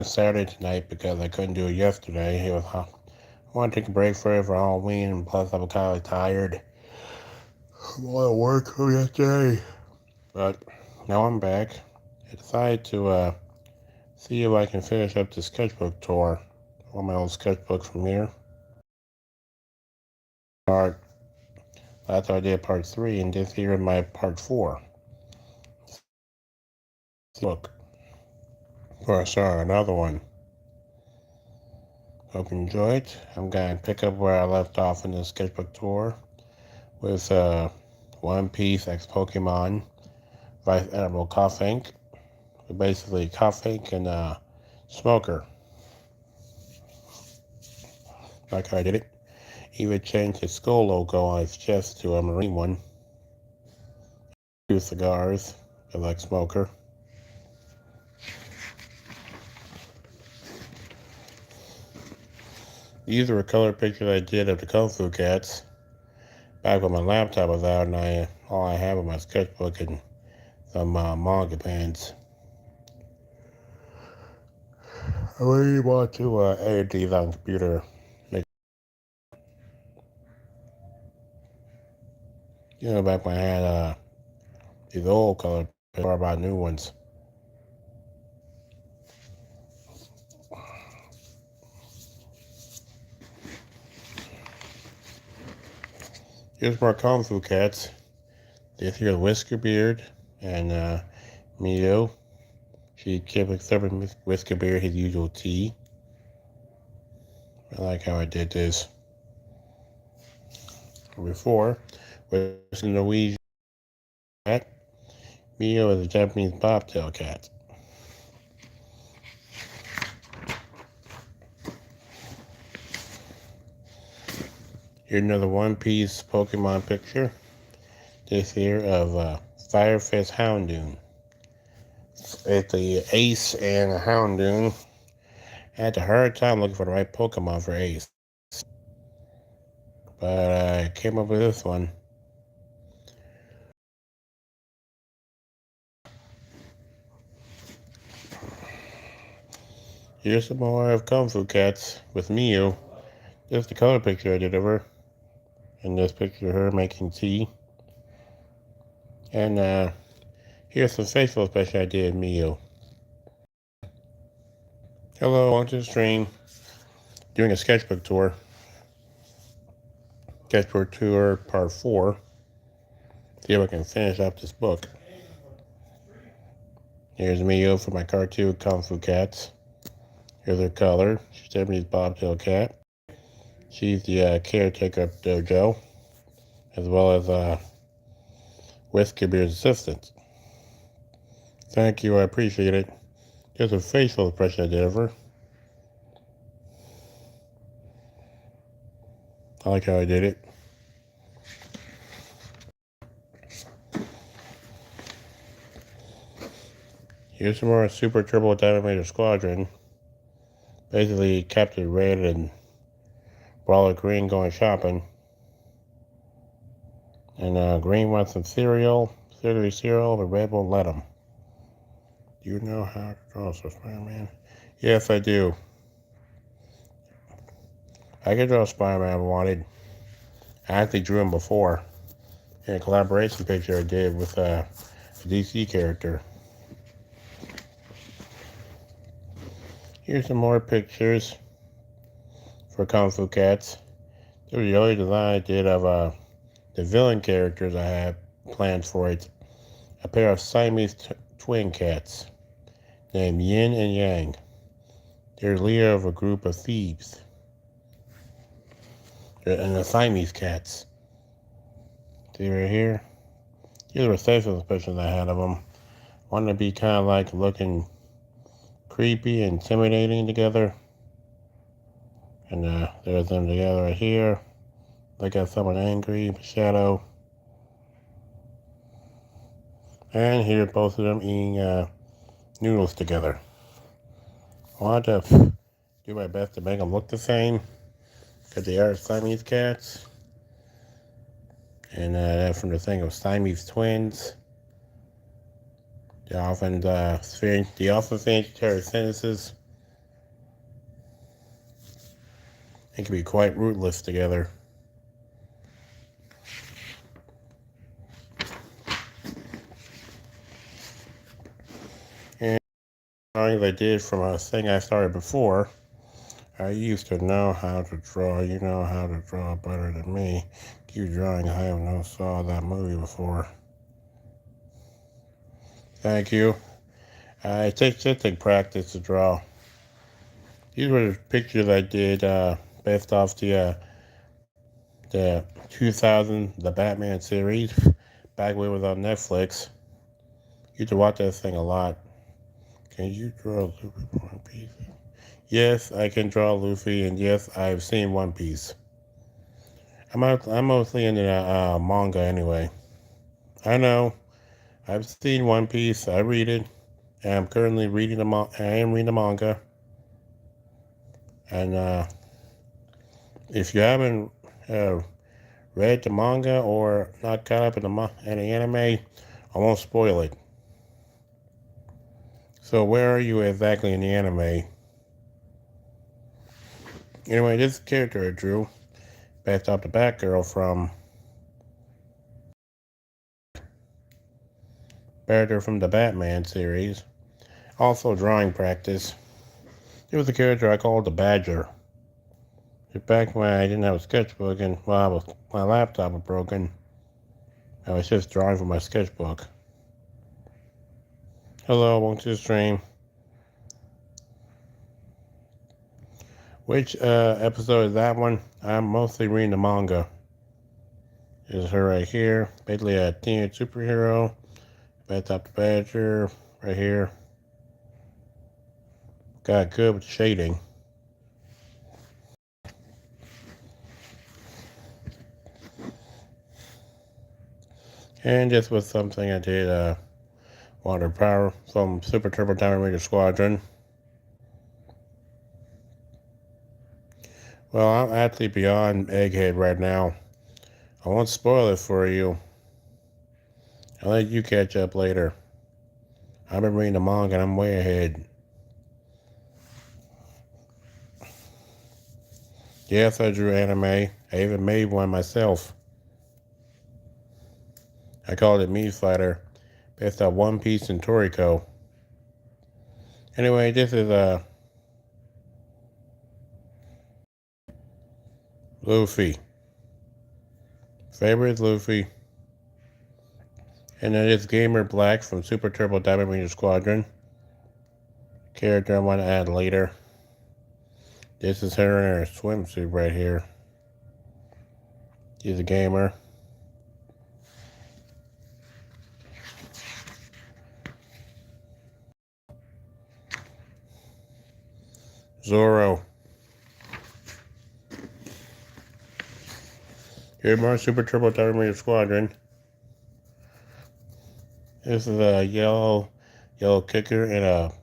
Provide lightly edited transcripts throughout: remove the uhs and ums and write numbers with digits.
Saturday tonight because I couldn't do it yesterday. I want to take a break for Halloween, and plus I'm kind of tired. I'm all at work from yesterday. But now I'm back. I decided to see if I can finish up the sketchbook tour. All my old sketchbooks from here. Part Last I did part 3, and this here is my part 4. Look, for another one. Hope you enjoy it. I'm going to pick up where I left off in the sketchbook tour with One Piece X Pokemon, Vice Admiral Cuffink, basically Cuffink and Smoker. Like how I did it. Even changed his skull logo on his chest to a marine one. Two cigars, like Smoker. These are color pictures I did of the Kung Fu Cats back when my laptop was out, and all I have is my sketchbook and some manga pens. I really want to edit these on the computer. Back when I had these old color pictures, or about new ones. Here's more Kung Fu Cats. This here's Whisker Beard and Mio. She kept serving Whisker Beard his usual tea. I like how I did this. Before, with a Norwegian cat, Mio is a Japanese bobtail cat. Here's another One Piece Pokemon picture. This here of Firefist Houndoom. It's the Ace and Houndoom. I had a hard time looking for the right Pokemon for Ace. But I came up with this one. Here's some more of Kung Fu Cats with Miu. This is the color picture I did of her. And this picture of her making tea. And here's some facial expression I did of Miu. Hello, welcome to the stream. Doing a sketchbook tour. Sketchbook tour part 4. See if I can finish up this book. Here's Miu for my cartoon Kung Fu Cats. Here's her color. She's Japanese bobtail cat. She's the caretaker of the dojo, as well as Whisker Beard's assistant. Thank you, I appreciate it. There's a facial expression I did of her. I like how I did it. Here's some more Super Turbo Dynamator Squadron. Basically, Captain Red and Brawler Green going shopping. And Green wants some cereal, but Red won't let him. Do you know how to draw Spider-Man? Yes, I do. I could draw Spider-Man if I wanted. I actually drew him before in a collaboration picture I did with a DC character. Here's some more pictures for Kung Fu Cats. This was the only design I did of the villain characters I had planned for it. A pair of Siamese twin cats named Yin and Yang. They're leader of a group of thieves. And the Siamese cats. See right here? These were facial expressions I had of them. Wanted to be kind of like looking creepy and intimidating together. And there's them together right here. Look at someone angry, shadow. And here, both of them eating noodles together. I wanted to do my best to make them look the same, because they are Siamese cats. And that's from the thing of Siamese twins. They often finish sentences It can be quite rootless together. And drawings I did from a thing I started before. I used to know how to draw. You know how to draw better than me. You drawing, I haven't no saw that movie before. Thank you. It takes practice to draw. These were the pictures I did based off the 2000 the Batman series back when it was on Netflix. You used to watch that thing a lot. Can you draw One Piece? Yes, I can draw Luffy, and yes, I've seen One Piece. I'm mostly into manga anyway. I know. I've seen One Piece. I read it. And I'm currently reading I am reading the manga. And if you haven't uh, read the manga or not caught up in in the anime, I won't spoil it. So where are you exactly in the anime? Anyway, this character I drew based off the Batgirl from the Batman series. Also drawing practice. It was a character I called the Badger. Back when I didn't have a sketchbook and my laptop was broken, I was just drawing from my sketchbook. Hello, welcome to the stream. Which episode is that one? I'm mostly reading the manga. This is her right here. Basically a teenage superhero. Based off the Badger right here. Got good with shading. And this was something I did Water Power from Super Turbo Diamond Ranger Squadron. Well, I'm actually beyond Egghead right now. I won't spoil it for you. I'll let you catch up later. I've been reading the manga and I'm way ahead. Yes, I drew anime. I even made one myself. I called it Meat Fighter, based on One Piece and Toriko. Anyway, this is Luffy. Favorite is Luffy. And then it's Gamer Black from Super Turbo Diamond Ranger Squadron. Character I want to add later. This is her in her swimsuit right here. She's a gamer. Zoro. Here's my Super Turbo Diamond Ranger Squadron. This is a yellow kicker and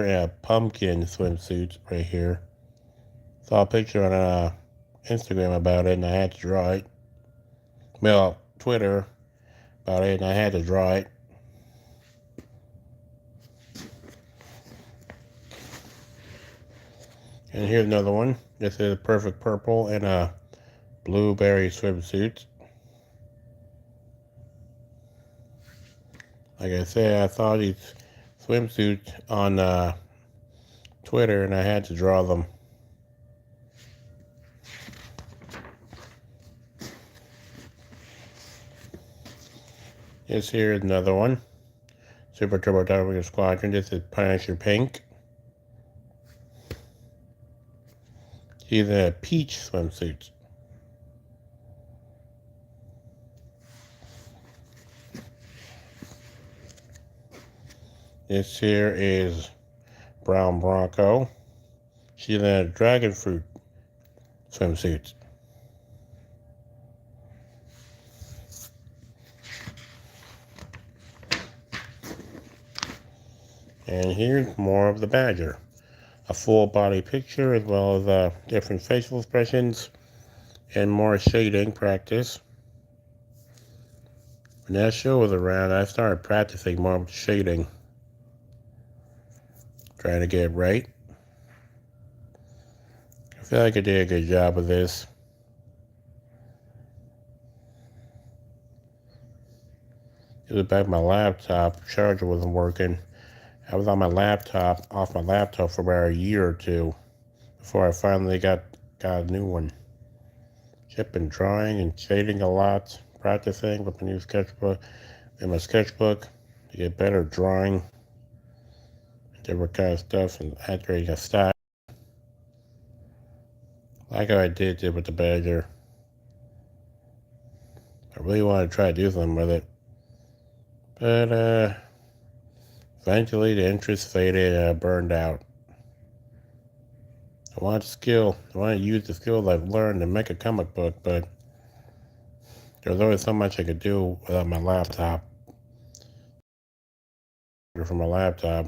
a pumpkin swimsuit right here. Saw a picture on Instagram about it and I had to draw it. Well, Twitter about it and I had to draw it. And here's another one. This is a perfect purple and a blueberry swimsuit. Like I said, I saw these swimsuits on Twitter and I had to draw them. This here is another one. Super Turbo Diamond Squadron. This is Punisher Pink. She's in a peach swimsuit. This here is Brown Bronco. She's in a dragon fruit swimsuit. And here's more of the Badger. A full body picture as well as different facial expressions and more shading practice. When that show was around, I started practicing more with shading. Trying to get it right. feel like I did a good job with this. It was back my laptop. Charger wasn't working. I was on my laptop, off my laptop for about a year or two before I finally got a new one. I've been drawing and shading a lot, practicing with my new sketchbook and my sketchbook to get better at drawing, different kind of stuff, and activating a style. Like how I did with the Badger. I really want to try to do something with it. But eventually the interest faded and I burned out. I want skill. I want to use the skills I've learned to make a comic book, but there's only so much I could do without my laptop. From my laptop.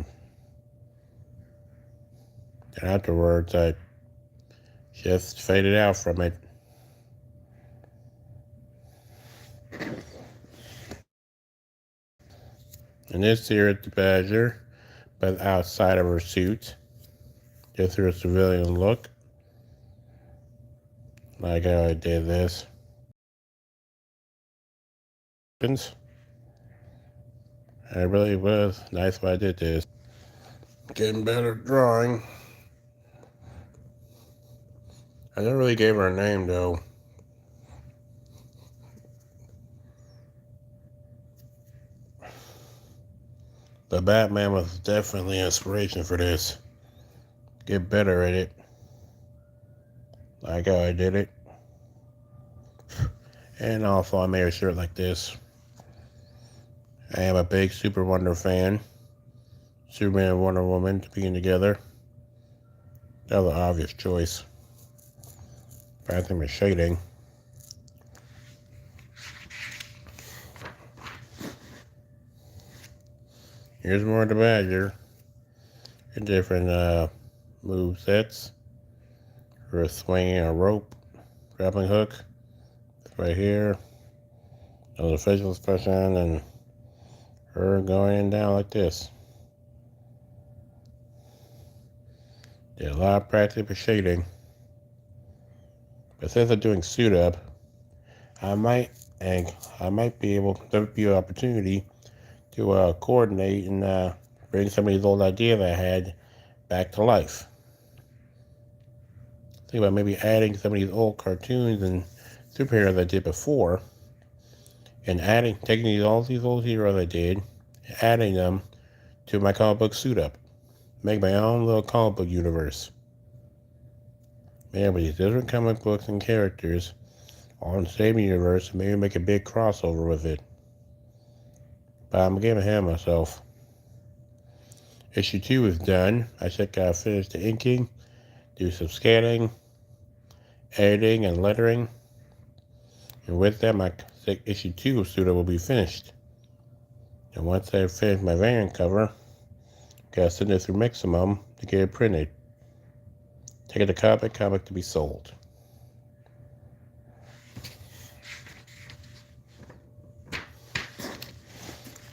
And afterwards, I just faded out from it. And this here is the Badger, but outside of her suit. Just her civilian look. Like how I did this. I really was nice when I did this. Getting better at drawing. I never really gave her a name though. But Batman was definitely inspiration for this. Get better at it. Like how I did it. And also I made a shirt like this. I am a big Super Wonder fan. Superman and Wonder Woman being together. That was an obvious choice. But I think it's shading. Here's more of the Badger. And different move sets. For swinging a rope. Grappling hook. Right here. Another facial expression and her going down like this. Did a lot of practice for shading. But since I'm doing suit up, I might be able, there would be an opportunity to coordinate and bring some of these old ideas I had back to life. Think about maybe adding some of these old cartoons and superheroes I did before, and taking all these old heroes I did, and adding them to my comic book suit up. Make my own little comic book universe. Man, with these different comic books and characters all in the same universe, and maybe make a big crossover with it. But I'm getting ahead of myself. Issue 2 is done. I just gotta finish the inking, do some scanning, editing, and lettering. And with that, my issue 2 suit will be finished. And once I finish my variant cover, gotta send it through Miximum to get it printed. Take it to comic to be sold.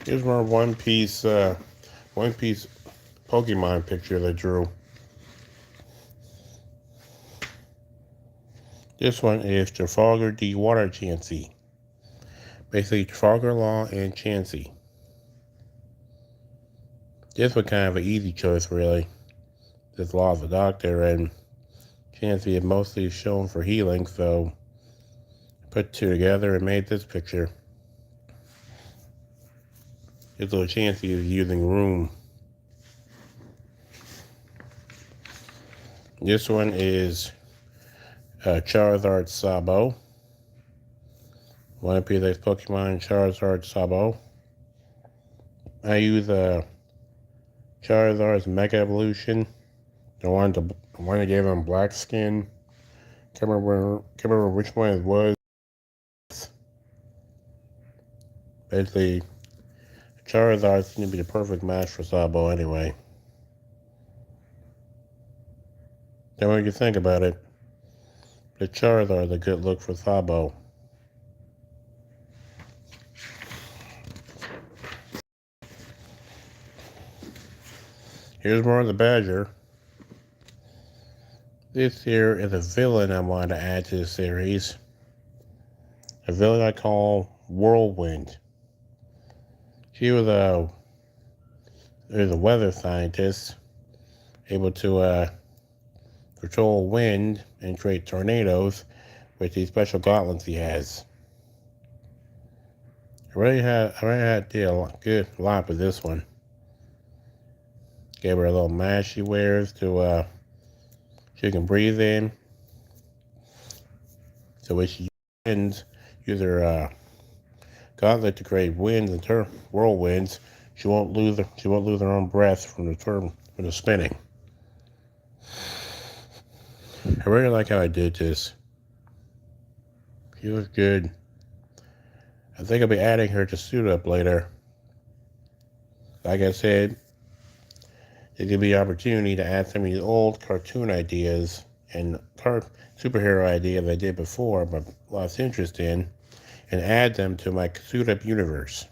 Here's more One Piece Pokemon picture I drew. This one is Trafalgar D. Water Chansey. Basically, Trafalgar Law and Chansey. This was kind of an easy choice, really. This Law is a doctor, and Chansey is mostly shown for healing, so I put two together and made this picture. This little Chansey is using room. This one is Charizard Sabo. One of PLA's Pokemon, Charizard Sabo. I use Charizard's Mega Evolution. The one that gave him black skin. Can't remember which one it was. Basically, Charizard seems to be the perfect match for Sabo anyway. Then when you think about it, the Charizard is a good look for Sabo. Here's more of the Badger. This here is a villain I want to add to the series. A villain I call Whirlwind. She was a weather scientist able to control wind and create tornadoes with these special gauntlets he has. I really did a lot with this one. Gave her a little mask she wears to she can breathe in. So when she use her gauntlet to create winds and whirlwinds, she won't lose her own breath from the spinning. I really like how I did this. She looks good. I think I'll be adding her to Suit Up later. Like I said, it could be an opportunity to add some of these old cartoon ideas and superhero ideas I did before, but lost interest in, and add them to my Suit Up universe.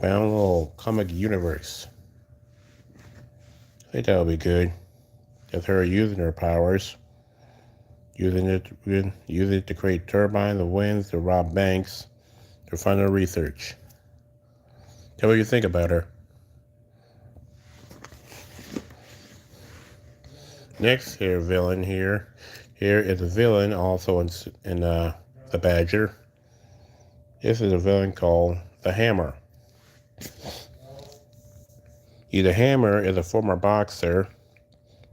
My own little comic universe. I think that would be good. With her using her powers, using it to create turbines of winds to rob banks, to fund her research. Tell me what you think about her. Next villain here is a villain also in the Badger. This is a villain called the Hammer. The Hammer is a former boxer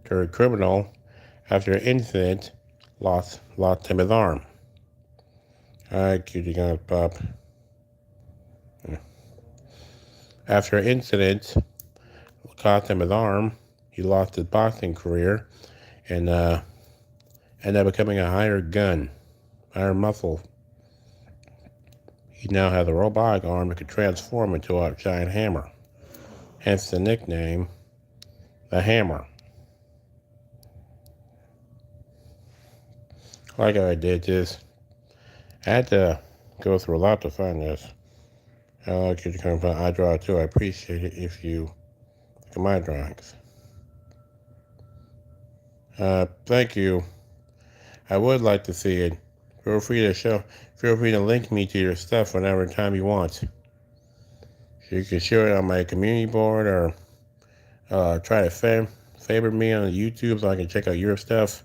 turned criminal after an incident lost him his arm. Alright, cutie gonna pop. After an incident cost him his arm, he lost his boxing career and ended up becoming a hired muscle. He now has a robotic arm that could transform into a giant hammer. Hence the nickname, the Hammer. Like how I did this. I had to go through a lot to find this. I like you to come from I draw too. I appreciate it if you look at my drawings. Thank you. I would like to see it. Feel free to link me to your stuff whenever time you want. You can share it on my community board or try to favor me on YouTube so I can check out your stuff.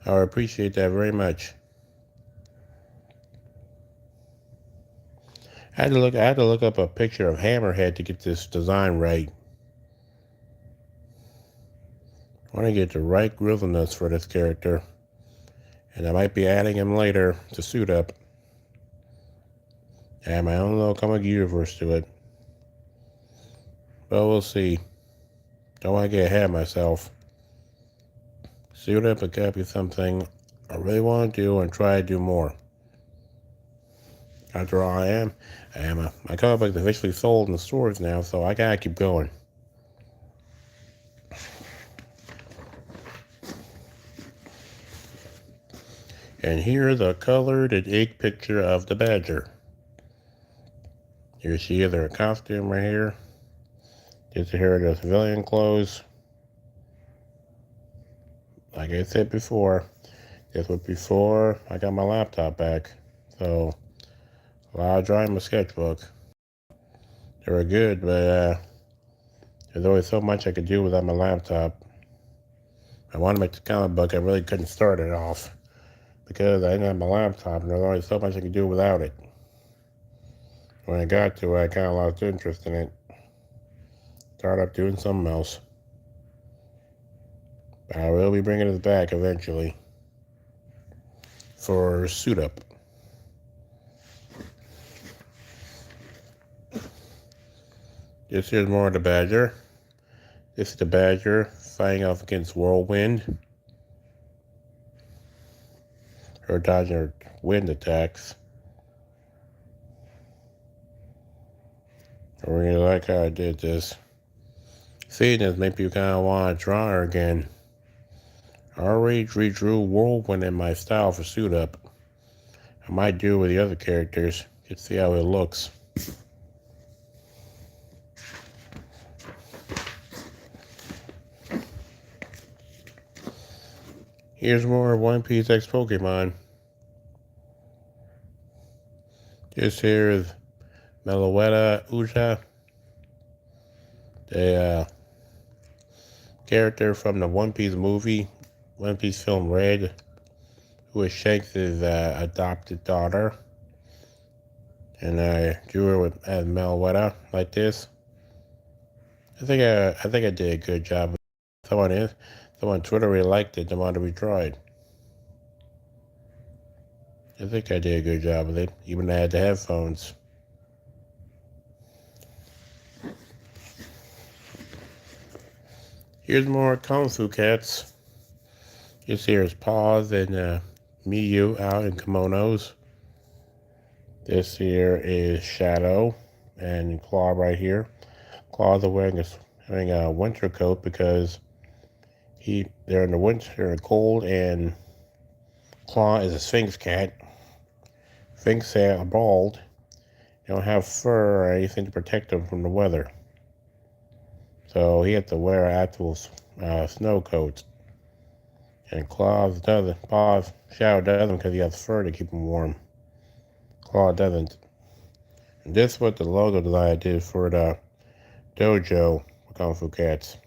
I would appreciate that very much. I had to look up a picture of Hammerhead to get this design right. I want to get the right grizzleness for this character, and I might be adding him later to Suit Up. Add my own little comic universe to it. But we'll see. Don't want to get ahead of myself. Suit Up and copy something I really want to do and try to do more. After all, my comic book is officially sold in the stores now, so I gotta keep going. And here's a colored and ink picture of the Badger. Here she is in her costume right here. Just here in the civilian clothes. Like I said before, this was before I got my laptop back. So, a lot of drawing my sketchbook. They were good, but there's always so much I could do without my laptop. I wanted to make the comic book, I really couldn't start it off because I didn't have my laptop and there's always so much I could do without it. When I got to it, I kind of lost interest in it. Started up doing something else. But I will be bringing it back eventually for Suit Up. This here's more of the Badger. This is the Badger fighting off against Whirlwind. Her dodging her wind attacks. I really like how I did this. Seeing this makes you kind of want to draw her again. I already redrew Whirlwind in my style for Suit Up. I might do it with the other characters. Just see how it looks. Here's more One Piece X Pokemon. This here is Meloetta Uja, the character from the One Piece movie, One Piece film Red, who is Shanks' adopted daughter. And I drew her as Meloetta like this. I think I did a good job. Someone on Twitter really liked it and wanted to be tried. I think I did a good job with it, even though I had the headphones. Here's more Kung Fu Cats. This here is Paws and Miyu out in kimonos. This here is Shadow and Claw right here. Claws are wearing a winter coat because they're in the winter and cold, and Claw is a Sphinx cat. Sphinx are bald. They don't have fur or anything to protect them from the weather. So he had to wear an actual snow coat. And Shadow doesn't because he has fur to keep him warm. Claw doesn't. And this is what the logo design I did for the dojo for Kung Fu Cats.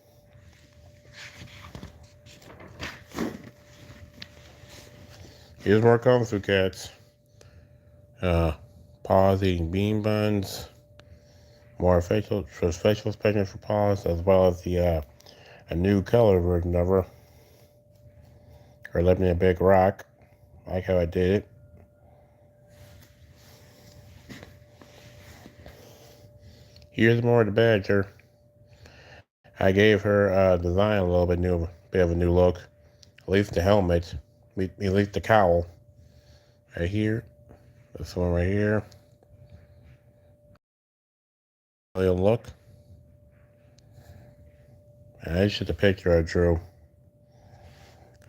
Here's more Kung Fu Cats. Paws eating bean buns. More facial expressions for Paws, as well as a new color version of her. Her living in a big rock. I like how I did it. Here's more of the Badger. I gave her design a little bit of a new look. At least the helmet, at least the cowl. Right here. This one right here. Little look. And this is the picture I drew.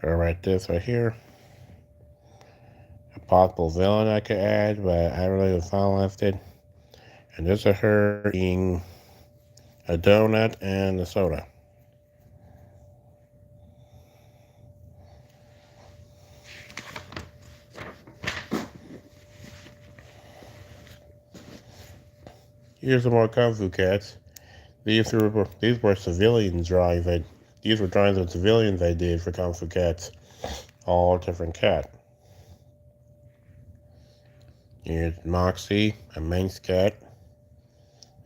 Or right this right here. A possible villain I could add, but I really finalized it. And this is her eating a donut and a soda. Here's some more Kung Fu Cats. These were civilian drawings. These were drawings of civilians I did for Kung Fu Cats. All different cat. Here's Moxie, a Manx cat.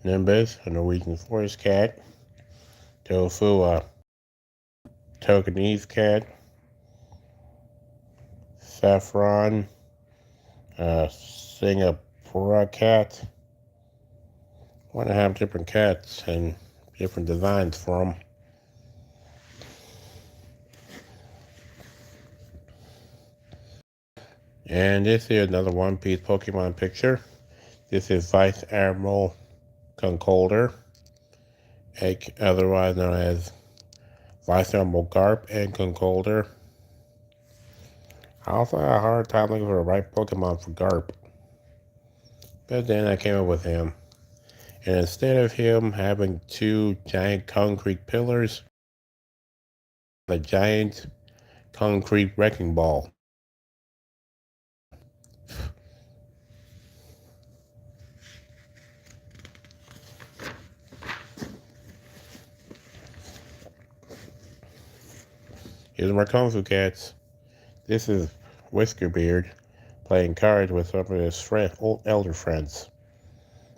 Nimbus, a Norwegian forest cat. Tofu, a Tokanese cat. Saffron, a Singapore cat. I want to have different cats and different designs for them. And this is another One Piece Pokemon picture. This is Vice Admiral Concolder, otherwise known as Vice Admiral Garp and Concolder. I also had a hard time looking for the right Pokemon for Garp. But then I came up with him. And instead of him having two giant concrete pillars, a giant concrete wrecking ball. Here's my Kung Fu Cats. This is Whiskerbeard playing cards with some of his old elder friends.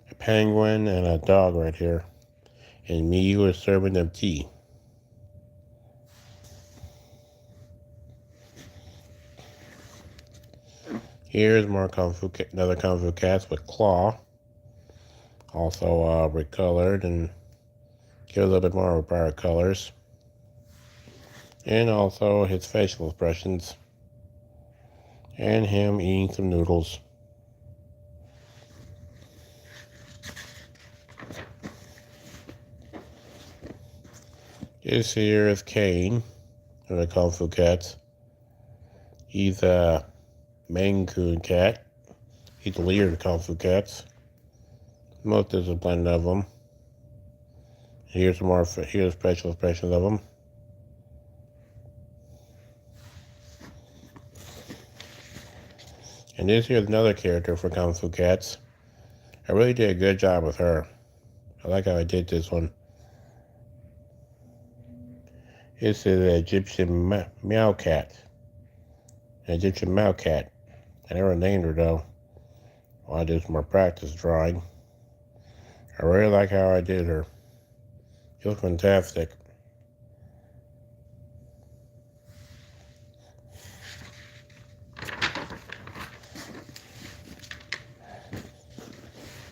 A penguin and a dog right here. And me who is serving them tea. Here's more another Kung Fu Cats with Claw. Also recolored and give a little bit more bright colors. And also his facial expressions. And him eating some noodles. This here is Kane of the Kung Fu Cats. He's a Maine Coon cat. He's the leader of the Kung Fu Cats. Most disciplined of them. Here's special expressions of them. And this here's another character for Kung Fu Cats. I really did a good job with her. I like how I did this one. This is an Egyptian meow cat. An Egyptian meow cat. I never named her though. Well, I did some more practice drawing. I really like how I did her. She looks fantastic.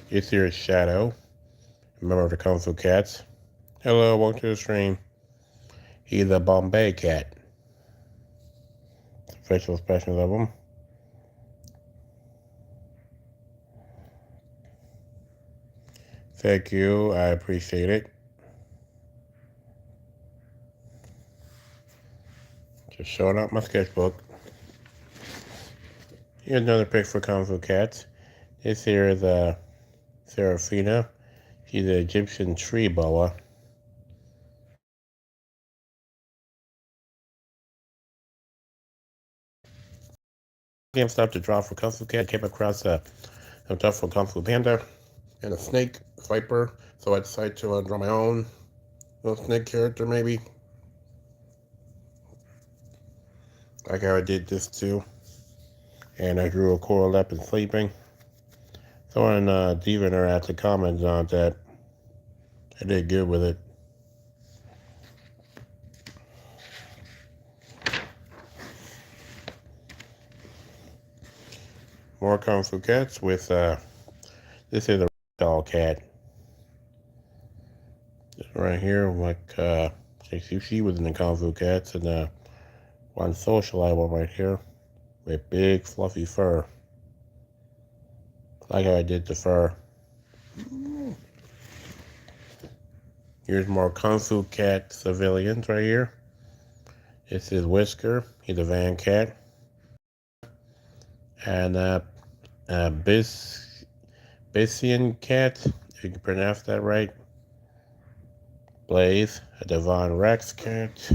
This here is Shadow, a member of the Kung Fu Cats. Hello, welcome to the stream. He's a Bombay cat. Facial expressions of him. Thank you, I appreciate it. Just showing out my sketchbook. Here's another pic for Kung Fu Cats. This here is Serafina. She's an Egyptian tree boa. Game stuff to draw for Kung Fu Cat. I came across some stuff for Kung Fu Panda and a snake viper, so I decided to draw my own little snake character, maybe. Like how I did this too. And I drew a coral leopard sleeping. Someone Devener had to comment on that. I did good with it. More Kung Fu Cats with this is a doll cat. This right here, like she was in the Kung Fu Cats, and one socialite one right here with big fluffy fur. Like how I did the fur. Here's more Kung Fu Cat civilians right here. This is Whisker. He's a van cat. And Bysian cat, if you can pronounce that right. Blaze, a Devon Rex cat.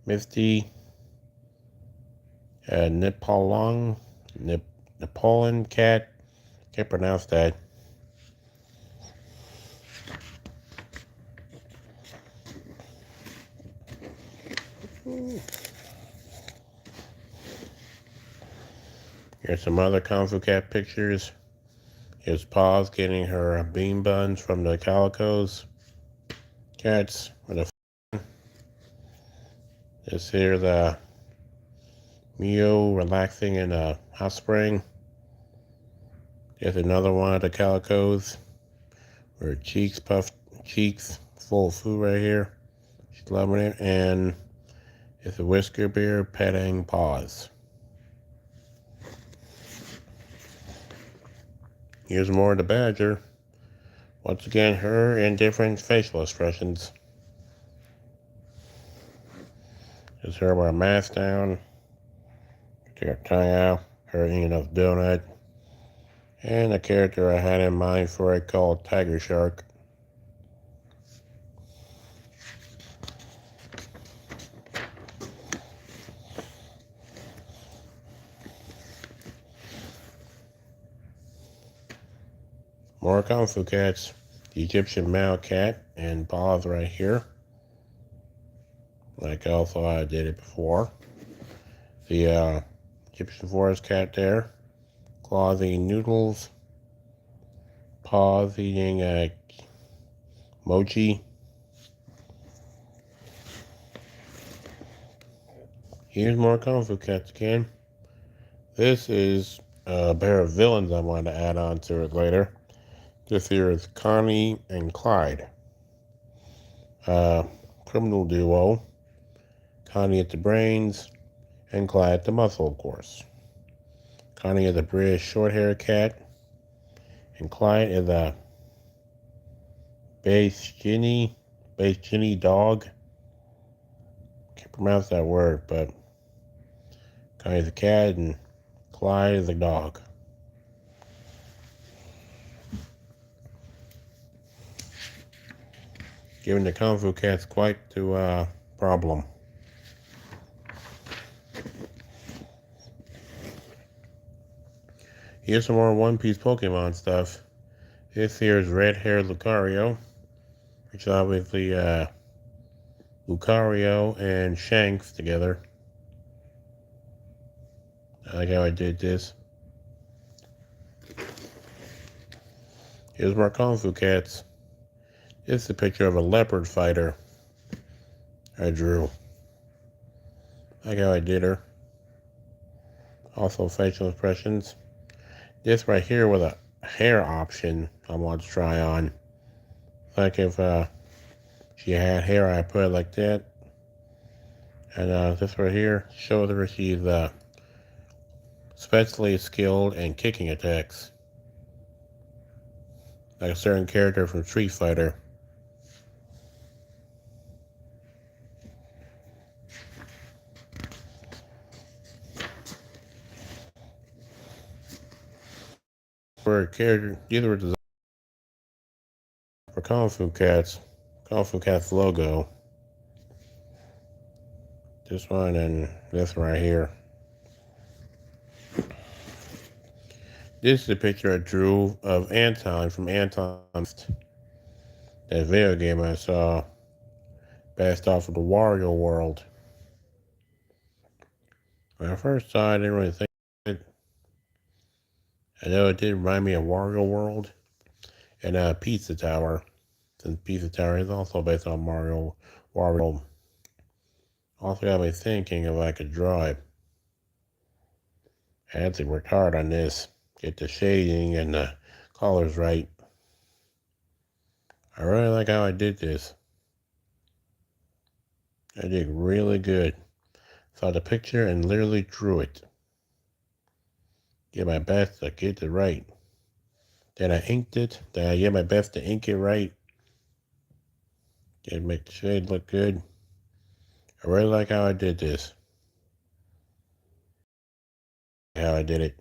Misty, a Napoleon cat. Can't pronounce that. Here's some other Kung Fu Cat pictures. Here's Paws getting her bean buns from the Calicos. Cats with a. This here the Mio relaxing in a hot spring. There's another one of the Calicos. Her cheeks full of food right here. She's loving it. And it's a Whisker Bear petting Paws. Here's more of the Badger. Once again, her in different facial expressions. There's her with her mask down. Take her tongue out. Her eating a donut. And a character I had in mind for it called Tiger Shark. More Kung Fu Cats. The Egyptian Mao cat and Paws right here. Like also I did it before. The Egyptian forest cat there. Claws eating noodles. Paws eating mochi. Here's more Kung Fu Cats again. This is a pair of villains I wanted to add on to it later. This here is Connie and Clyde. Criminal duo. Connie at the brains and Clyde at the muscle, of course. Connie is a British short-haired cat. And Clyde is a beige Ginny dog. Can't pronounce that word, but Connie's a cat and Clyde is a dog. Giving the Kung Fu Cats quite the problem. Here's some more One Piece Pokemon stuff. This here is Red Hair Lucario, which is obviously Lucario and Shanks together. I like how I did this. Here's more Kung Fu Cats. This is a picture of a leopard fighter I drew. I like how I did her. Also facial expressions. This right here with a hair option I want to try on. Like if she had hair, I put it like that. And this right here shows her she's especially skilled in kicking attacks. Like a certain character from Street Fighter. For a character, these were designed for Kung Fu Cats. Kung Fu Cats logo. This one and this right here. This is a picture I drew of Anton from Anton's, that video game I saw based off of the Wario World. When I first saw it, I didn't really think it. I know it did remind me of Wario World and Pizza Tower. Since Pizza Tower is also based on Wario World. Also got me thinking if I could draw it. I had to work hard on this. Get the shading and the colors right. I really like how I did this. I did really good. Saw the picture and literally drew it. Did my best to get it right. Then I inked it. Then I did my best to ink it right. Did make the shade look good. I really like how I did this. How I did it.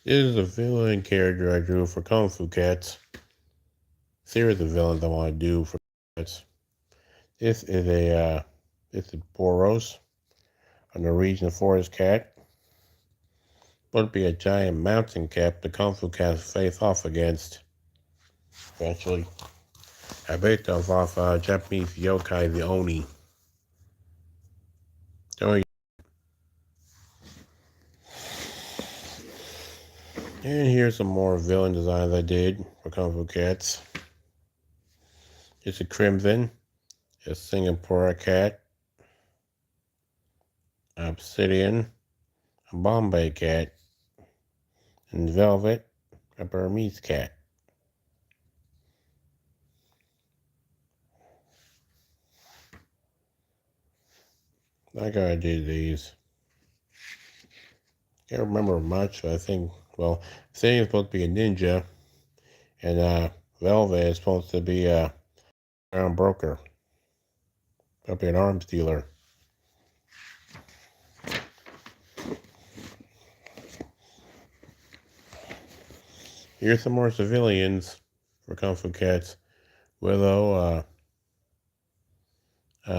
This is a villain character I drew for Kung Fu Cats. Series of villains I want to do for cats. This is Boros, a Norwegian forest cat. Would be a giant mountain cat the Kung Fu Cats face off against. Eventually, I based those off Japanese yokai, the Oni. Oh, and here's some more villain designs I did for Kung Fu Cats. It's a Crimson, a Singapore cat, Obsidian, a Bombay cat, and Velvet, a Burmese cat. Like how I did these. Can't remember much, but I think, well, Obsidian is supposed to be a ninja, and Velvet is supposed to be a ground broker. Supposed to be an arms dealer. Here's some more civilians for Kung Fu Cats. Willow,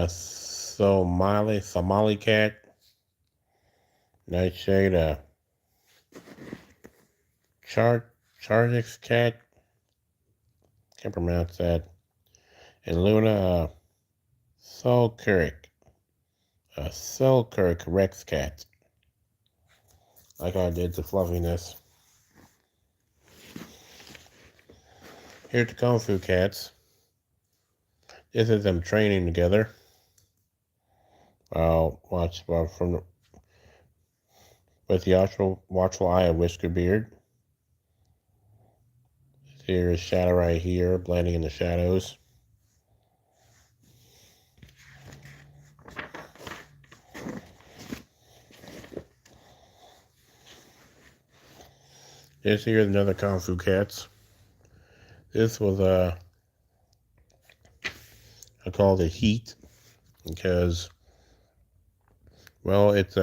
Somali cat, Nightshade, Chargix cat, can't pronounce that, and Luna, Selkirk, Selkirk Rex cat. Like I did the fluffiness. Here's the Kung Fu Cats. This is them training together. Watch from with the watchful eye of Whisker Beard. Here's Shadow right here, blending in the shadows. This here is another Kung Fu Cats. This was I called it Heat because, well, it's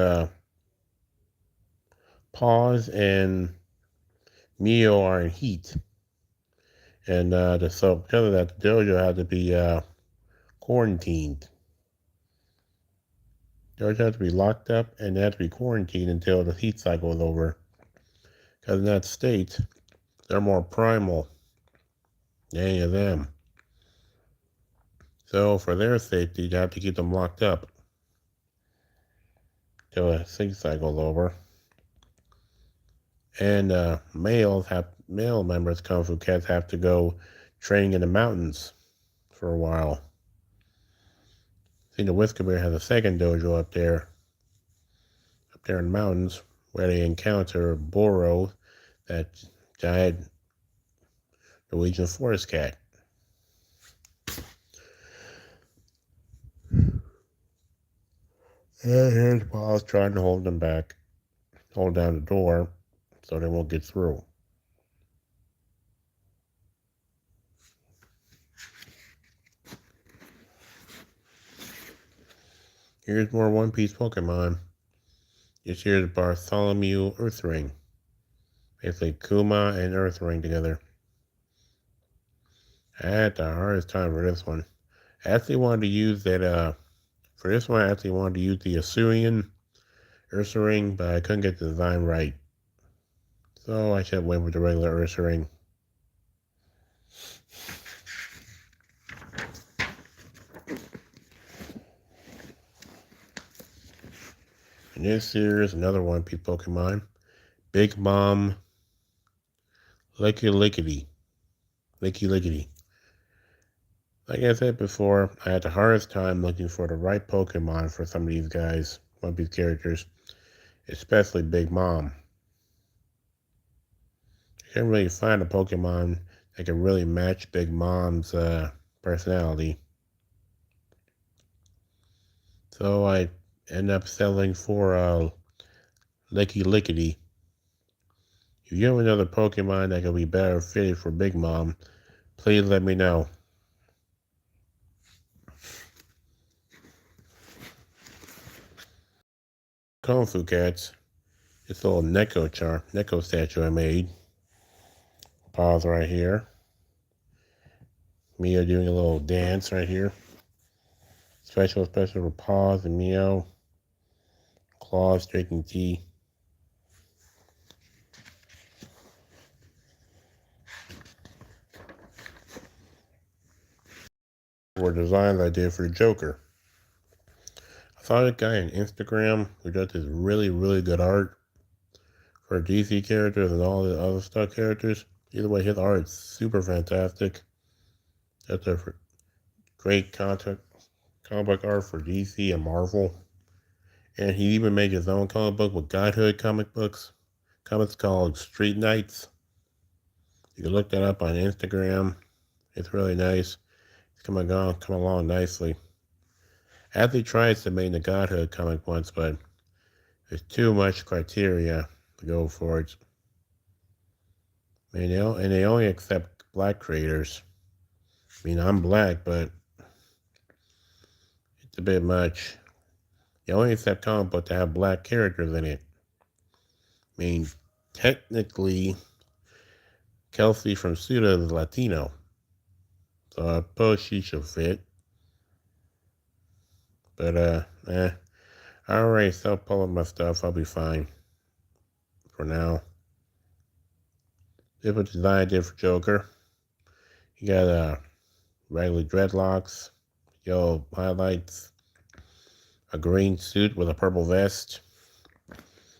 Pause and Mio are in heat, And so because of that, the dojo had to be quarantined. Dojo had to be locked up and they had to be quarantined until the heat cycle was over. Because in that state, they're more primal than any of them. So for their safety, you have to keep them locked up till the heat cycle is over. And male members, Kung Fu Cats, have to go training in the mountains for a while. See, the Whisker Bear has a second dojo up there in the mountains, where they encounter Boro, that giant Norwegian forest cat. And here's Paul's trying to hold them back, hold down the door, so they won't get through. Here's more One Piece Pokemon. This here's Bartholomew Earthring. Basically Kuma and Earthring together. I had the hardest time for this one. I actually wanted to use that, for this one I actually wanted to use the Assyrian Ursaring, but I couldn't get the design right. So I should have went with the regular Ursaring. And this here is another One Piece Pokemon. Big Mom Licky Lickety. Like I said before, I had the hardest time looking for the right Pokemon for some of these guys, One Piece characters, especially Big Mom. I couldn't really find a Pokemon that could really match Big Mom's personality. So I ended up settling for Licky Lickety. If you have another Pokemon that could be better fitted for Big Mom, please let me know. Kung Fu Cats. This little Neko statue I made. Paws right here. Mio doing a little dance right here. Special for Paws and Mio. Claws drinking tea. Were designs I did for the Joker. I saw a guy on Instagram who does this really, really good art for DC characters and all the other stuff characters. Either way, his art is super fantastic. That's a great comic book art for DC and Marvel. And he even made his own comic book with Godhood comics called Street Knights. You can look that up on Instagram. It's really nice. It's come along nicely. I actually tried submitting the Godhood comic once, but there's too much criteria to go for it. And they only accept black creators. I mean, I'm black, but it's a bit much. They only accept comic books that have black characters in it. I mean, technically, Kelsey from Suda is Latino, so I suppose she should fit. But, I already self-published my stuff. I'll be fine for now. This was the design I did for Joker. You got regular dreadlocks, yellow highlights, a green suit with a purple vest,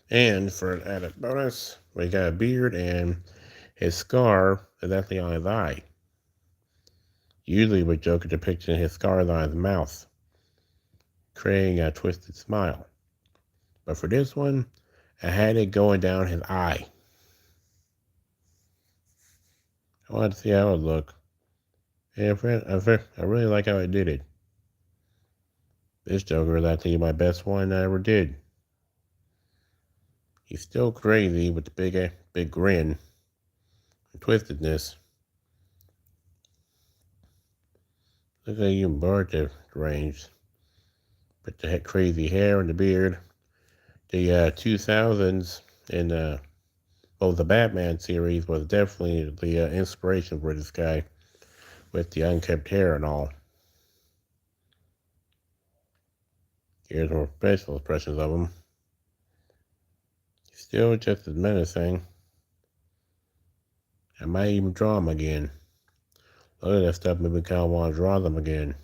and for an added bonus, we got a beard, and his scar is actually on his eye. Usually with Joker depicting his scar is on his mouth, creating a twisted smile. But for this one, I had it going down his eye. I wanted to see how it would look. And I really like how I did it. This Joker is actually my best one I ever did. He's still crazy with the big grin and twistedness. Look at you blurred the range. But the crazy hair and the beard. The 2000s in Well, the Batman series was definitely the inspiration for this guy with the unkempt hair and all. Here's more facial expressions of him. Still just as menacing. I might even draw him again. Look at that stuff made me kind of want to draw them again.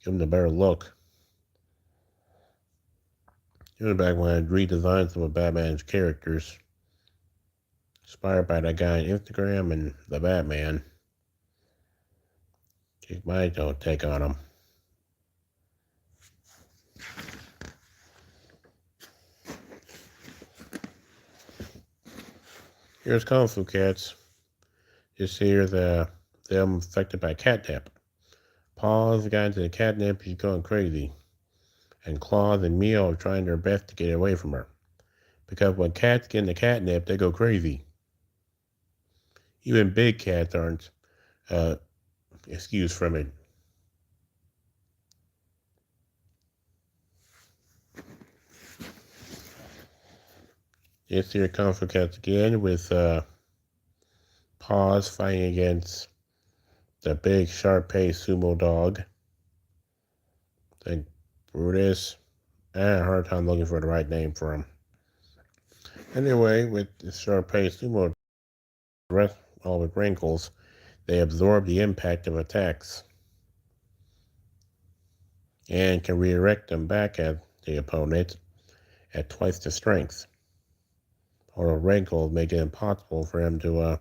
Give them a better look. This was back when I redesigned some of Batman's characters. Inspired by that guy on Instagram and the Batman. Take my take on him. Here's Kung Fu Cats. Just here them affected by catnip. Paws got into the catnip, she's going crazy. And Claws and Mio are trying their best to get away from her. Because when cats get in the catnip, they go crazy. Even big cats aren't excused from it. This here Kung Fu Cats again with Paws fighting against the big sharp-paced sumo dog. I think Brutus. I had a hard time looking for the right name for him. Anyway, with the sharp-paced sumo rest all with wrinkles, they absorb the impact of attacks and can redirect them back at the opponent at twice the strength. Or a wrinkle make it impossible for him to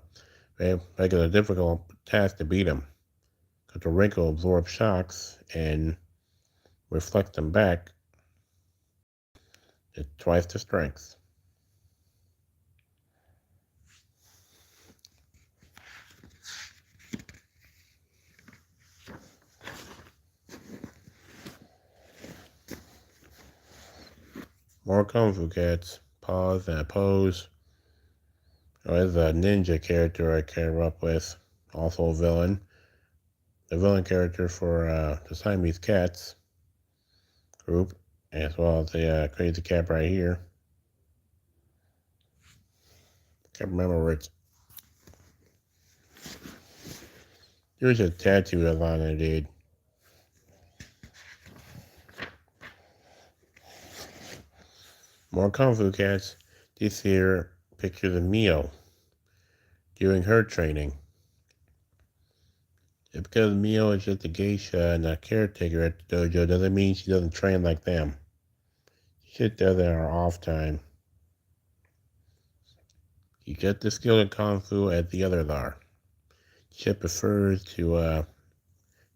make it a difficult task to beat him. Because the wrinkle absorbs shocks and reflects them back at twice the strength. More Kung Fu Cats. Pause and a pose. Oh, there's a ninja character I came up with. Also a villain. The villain character for the Siamese Cats group. As well as the crazy cat right here. Can't remember where it's. Here's a tattoo design I did. More Kung Fu Cats. This here pictures of Mio during her training. And because Mio is just a geisha and a caretaker at the dojo doesn't mean she doesn't train like them. She just does it in her off time. She gets the skill in Kung Fu as the others are. She prefers to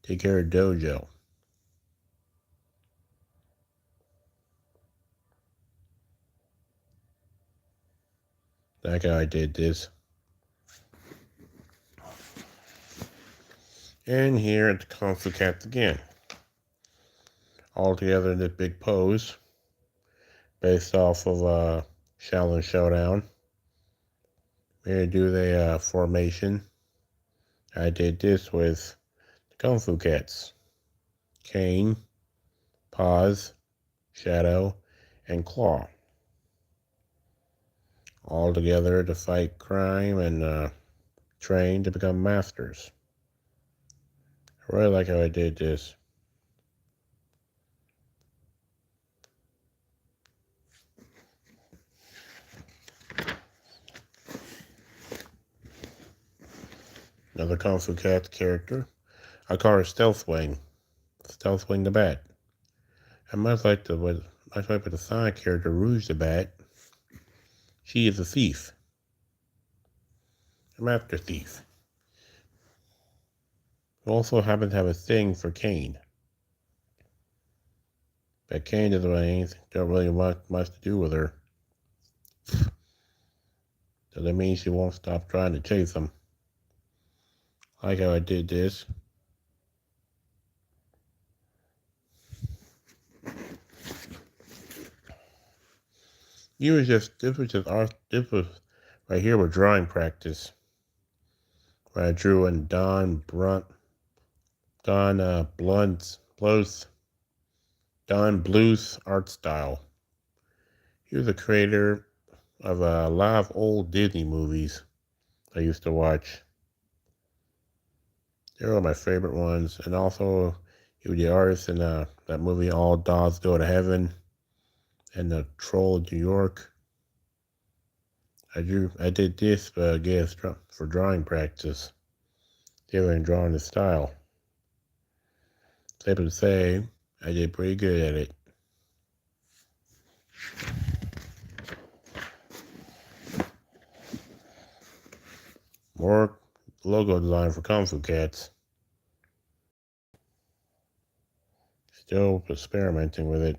take care of dojo. That guy did this. And here at the Kung Fu Cats again. All together in this big pose. Based off of Shaolin Showdown. We're going to do the formation. I did this with the Kung Fu Cats. Cane, Paws, Shadow, and Claw. All together to fight crime and train to become masters. I really like how I did this. Another Kung Fu Cats character. I call her Stealth Wing. Stealth Wing the Bat. I much like with the side character Rouge the Bat. She is a thief. A master thief. Who also happens to have a thing for Kane. But Kane doesn't really want much to do with her. So that means she won't stop trying to chase him. I like how I did this. This was right here with drawing practice. Where I drew in Don Bluth's art style. He was a creator of a lot of old Disney movies I used to watch. They were my favorite ones. And also, he was the artist in that movie All Dogs Go to Heaven and The Troll of New York. I did this for drawing practice. They were drawing the style. Safe to say, I did pretty good at it. More logo design for Kung Fu Cats. Still experimenting with it.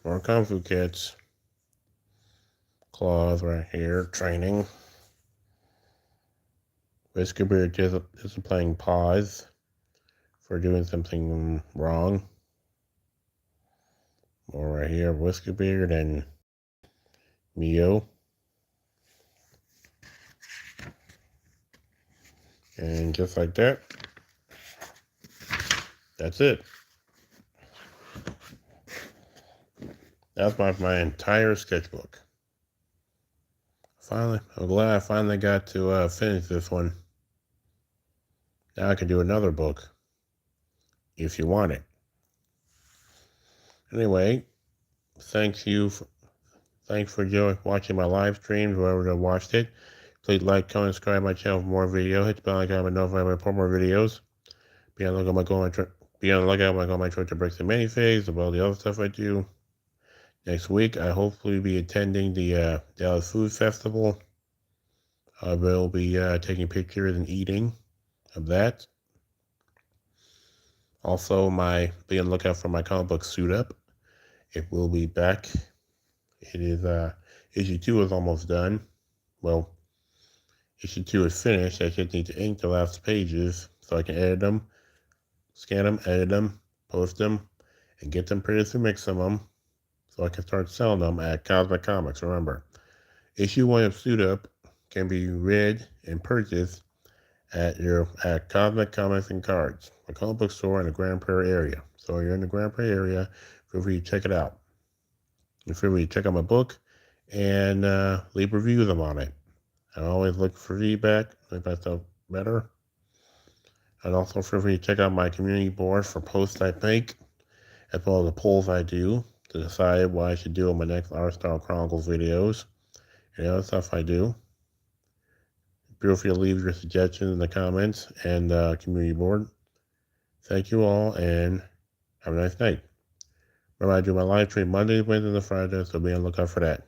More Kung Fu Cats. Claws right here, training. Whisker Beard displaying paws for doing something wrong. More right here, Whisker Beard and Mio. And just like that, that's it. That's my entire sketchbook. I'm glad I finally got to finish this one. Now I can do another book, if you want it. Anyway, thanks for watching my live streams, whoever watched it. Please like, comment, subscribe to my channel for more videos. Hit the bell icon to notify when I post more videos. Be on the lookout when I go on my trip to Bricks and Minifigs, about the other stuff I do. Next week, I hopefully be attending the Dallas Food Festival. I will be taking pictures and eating of that. Also, be on the lookout for my comic book Suit Up. It will be back. It is issue 2 is almost done. Well, issue 2 is finished. I just need to ink the last pages so I can edit them, scan them, edit them, post them, and get them printed to mix them so I can start selling them at Cosmic Comics. Remember, issue 1 of Suit Up can be read and purchased at Cosmic Comics and Cards, a comic book store in the Grand Prairie area. So if you're in the Grand Prairie area, feel free to check it out. Feel free to check out my book and leave reviews on it. I'm always looking for feedback, make myself better. And also feel free to check out my community board for posts I make, as well as the polls I do to decide what I should do in my next Style Chronicles videos and other stuff I do. Feel free to leave your suggestions in the comments and community board. Thank you all, and have a nice night. Remember, I do my live stream Mondays, Wednesdays, and Fridays, so be on the lookout for that.